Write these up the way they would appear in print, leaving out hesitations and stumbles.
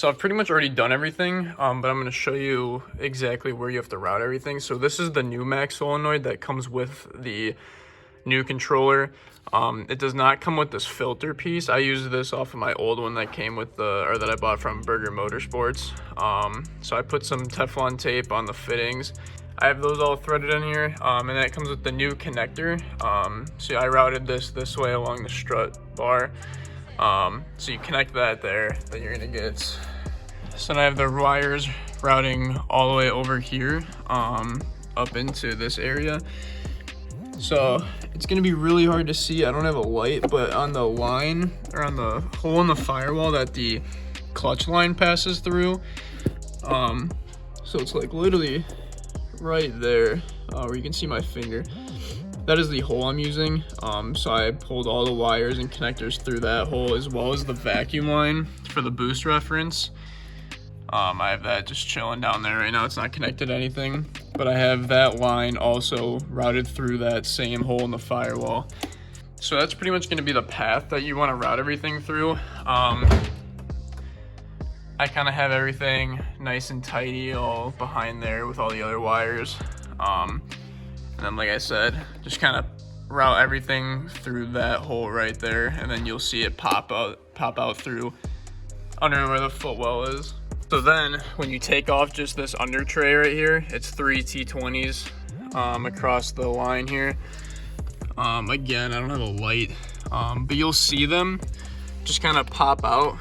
So I've pretty much already done everything, but I'm going to show you exactly where you have to route everything. So this is the new Max solenoid that comes with the new controller. It does not come with this filter piece. I use this off of my old one that came with that I bought from Burger Motorsports. So I put some Teflon tape on the fittings. I have those all threaded in here, and then it comes with the new connector. So I routed this way along the strut bar. So you connect that there, then you're gonna get, so I have the wires routing all the way over here, up into this area. So it's gonna be really hard to see. I don't have a light, but on the line, or on the hole in the firewall that the clutch line passes through, so it's like literally right there, where you can see my finger. That is the hole I'm using. So I pulled all the wires and connectors through that hole, as well as the vacuum line for the boost reference. I have that just chilling down there right now. It's not connected to anything, but I have that line also routed through that same hole in the firewall. So that's pretty much going to be the path that you want to route everything through. I kind of have everything nice and tidy all behind there with all the other wires. And then, like I said, just kind of route everything through that hole right there, and then you'll see it pop out through under where the footwell is. So then when you take off just this under tray right here, it's 3 T20s across the line here. Again, I don't have a light, but you'll see them just kind of pop out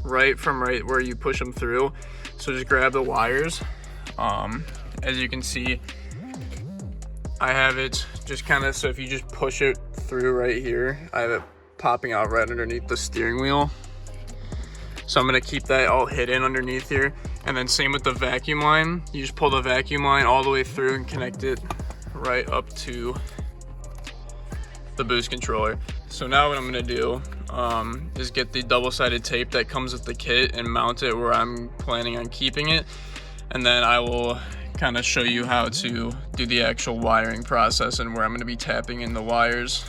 right where you push them through. So just grab the wires. As you can see, I have it just kind of, so if you just push it through right here, I have it popping out right underneath the steering wheel. So I'm gonna keep that all hidden underneath here. And then same with the vacuum line. You just pull the vacuum line all the way through and connect it right up to the boost controller. So now what I'm gonna do is get the double-sided tape that comes with the kit and mount it where I'm planning on keeping it. And then I will kind of show you how to do the actual wiring process and where I'm going to be tapping in the wires.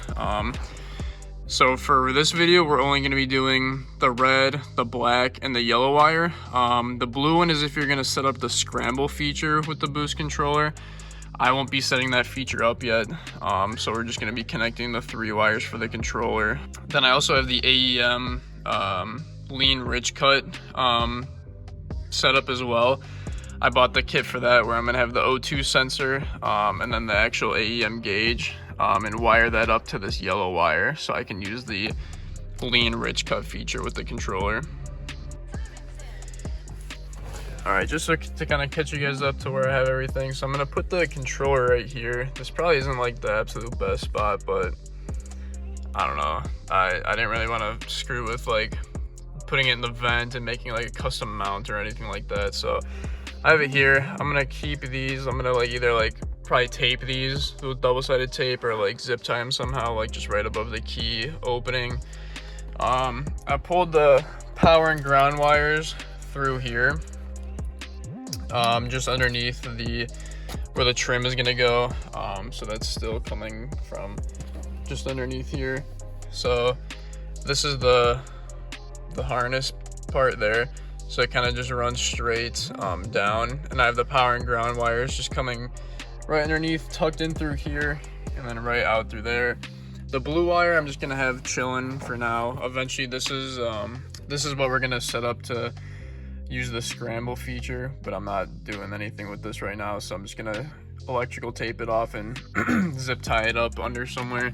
So for this video, we're only going to be doing the red, the black, and the yellow wire. The blue one is if you're going to set up the scramble feature with the boost controller. I won't be setting that feature up yet, so we're just going to be connecting the 3 wires for the controller. Then I also have the AEM lean ridge cut set up as well. I bought the kit for that, where I'm gonna have the O2 sensor and then the actual AEM gauge, and wire that up to this yellow wire so I can use the lean ridge cut feature with the controller. All right, just so to kind of catch you guys up to where I have everything. So I'm gonna put the controller right here. This probably isn't like the absolute best spot, but I don't know. I didn't really want to screw with like putting it in the vent and making like a custom mount or anything like that. So I have it here. I'm gonna keep these. I'm gonna like either like probably tape these with double-sided tape or like zip tie them somehow, like just right above the key opening. I pulled the power and ground wires through here, just underneath where the trim is gonna go. So that's still coming from just underneath here. So this is the harness part there. So it kind of just runs straight down, and I have the power and ground wires just coming right underneath, tucked in through here, and then right out through there. The blue wire I'm just gonna have chilling for now. Eventually this is what we're gonna set up to use the scramble feature, but I'm not doing anything with this right now, so I'm just gonna electrical tape it off and zip tie it up under somewhere.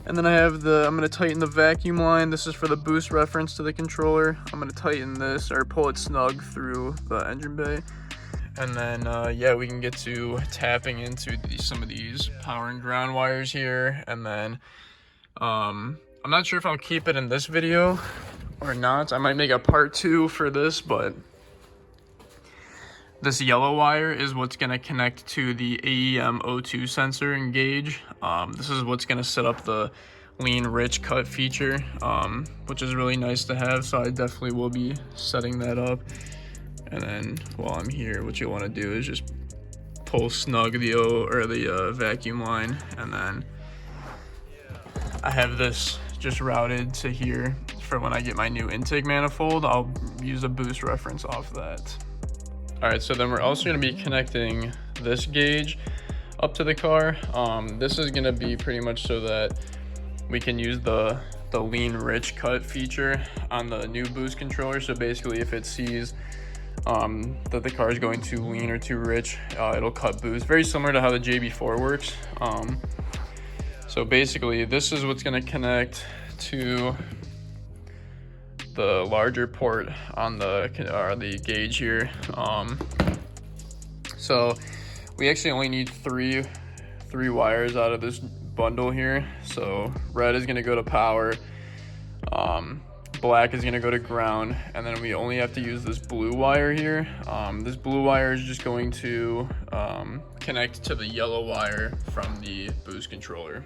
And then I have I'm gonna tighten the vacuum line. This is for the boost reference to the controller. I'm gonna tighten this, or pull it snug through the engine bay. And then, yeah, we can get to tapping into some of these power and ground wires here. And then, I'm not sure if I'll keep it in this video or not. I might make a part 2 for this, but this yellow wire is what's going to connect to the AEM O2 sensor and gauge. This is what's going to set up the lean ridge cut feature, which is really nice to have. So I definitely will be setting that up. And then while I'm here, what you'll want to do is just pull snug the vacuum line, and then I have this just routed to here for when I get my new intake manifold, I'll use a boost reference off that. All right, so then we're also gonna be connecting this gauge up to the car. This is gonna be pretty much so that we can use the lean rich cut feature on the new boost controller. So basically if it sees that the car is going too lean or too rich, it'll cut boost, very similar to how the JB4 works. So basically this is what's going to connect to the larger port on the gauge here. So we actually only need three wires out of this bundle here. So red is going to go to power, black is going to go to ground, and then we only have to use this blue wire here. This blue wire is just going to connect to the yellow wire from the boost controller.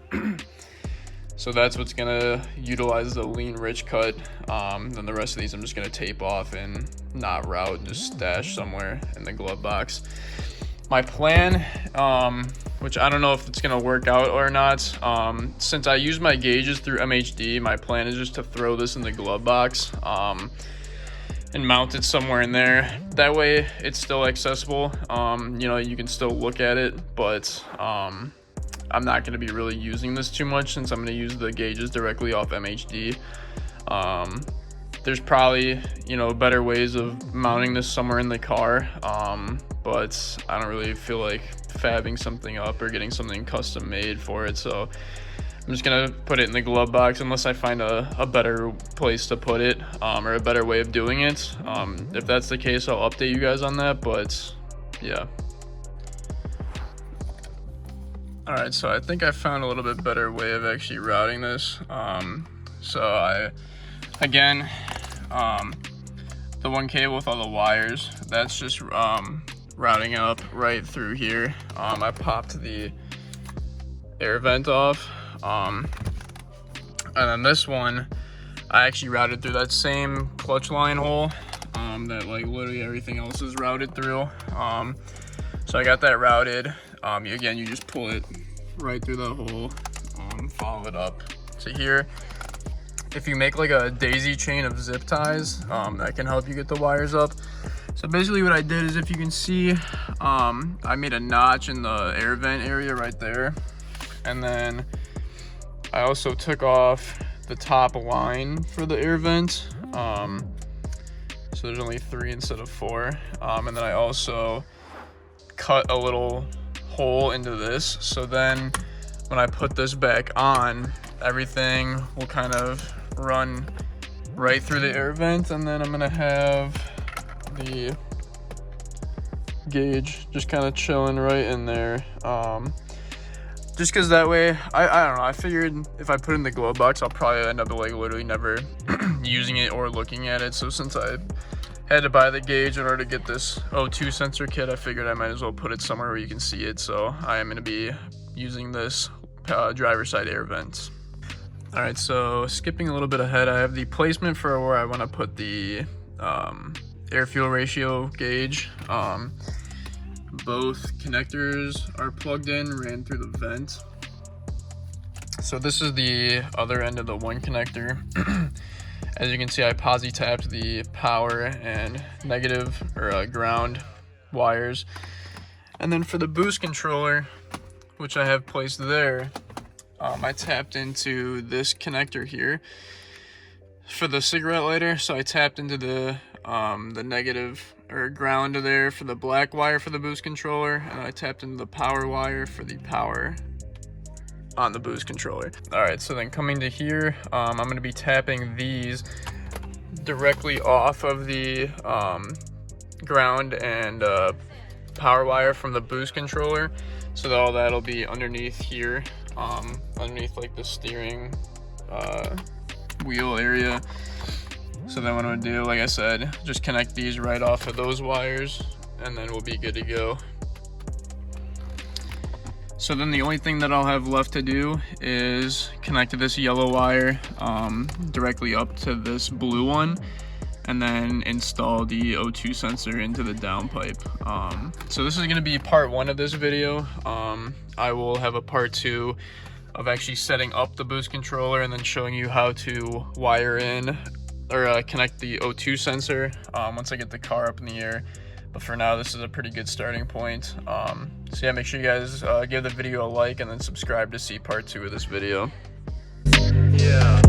So that's what's going to utilize the lean rich cut. Then the rest of these I'm just going to tape off and not route and just stash somewhere in the glove box. My plan, which I don't know if it's gonna work out or not, since I use my gauges through MHD, my plan is just to throw this in the glove box and mount it somewhere in there. That way it's still accessible. You know, you can still look at it, but I'm not gonna be really using this too much since I'm gonna use the gauges directly off MHD. There's probably, you know, better ways of mounting this somewhere in the car, but I don't really feel like fabbing something up or getting something custom made for it. So I'm just gonna put it in the glove box unless I find a better place to put it, or a better way of doing it. If that's the case, I'll update you guys on that, but yeah. All right, so I think I found a little bit better way of actually routing this. Again, the one cable with all the wires, that's just routing up right through here. I popped the air vent off, and then this one I actually routed through that same clutch line hole that like literally everything else is routed through. So I got that routed. Again, you just pull it right through the hole, follow it up to here. If you make like a daisy chain of zip ties, that can help you get the wires up. So basically what I did is, if you can see, I made a notch in the air vent area right there. And then I also took off the top line for the air vent. So there's only 3 instead of 4. And then I also cut a little hole into this. So then when I put this back on, everything will kind of run right through the air vent, and then I'm gonna have the gauge just kind of chilling right in there, just because that way I don't know, I figured if I put it in the glove box I'll probably end up like literally never using it or looking at it. So since I had to buy the gauge in order to get this O2 sensor kit, I figured I might as well put it somewhere where you can see it. So I am going to be using this driver's side air vents. All right, so skipping a little bit ahead, I have the placement for where I want to put the air fuel ratio gauge. Both connectors are plugged in, ran through the vent. So this is the other end of the one connector. As you can see, I posi tapped the power and negative or ground wires. And then for the boost controller, which I have placed there, I tapped into this connector here for the cigarette lighter. So I tapped into the negative or ground there for the black wire for the boost controller, and I tapped into the power wire for the power on the boost controller. All right, so then coming to here, I'm going to be tapping these directly off of the ground and power wire from the boost controller, so that all that'll be underneath here, underneath like the steering wheel area. So then what I'm gonna do, like I said, just connect these right off of those wires, and then we'll be good to go. So then the only thing that I'll have left to do is connect this yellow wire directly up to this blue one, and then install the O2 sensor into the downpipe. So this is gonna be part 1 of this video. I will have a part 2 of actually setting up the boost controller and then showing you how to wire in or connect the O2 sensor once I get the car up in the air. But for now, this is a pretty good starting point. So yeah, make sure you guys give the video a like and then subscribe to see part 2 of this video. Yeah.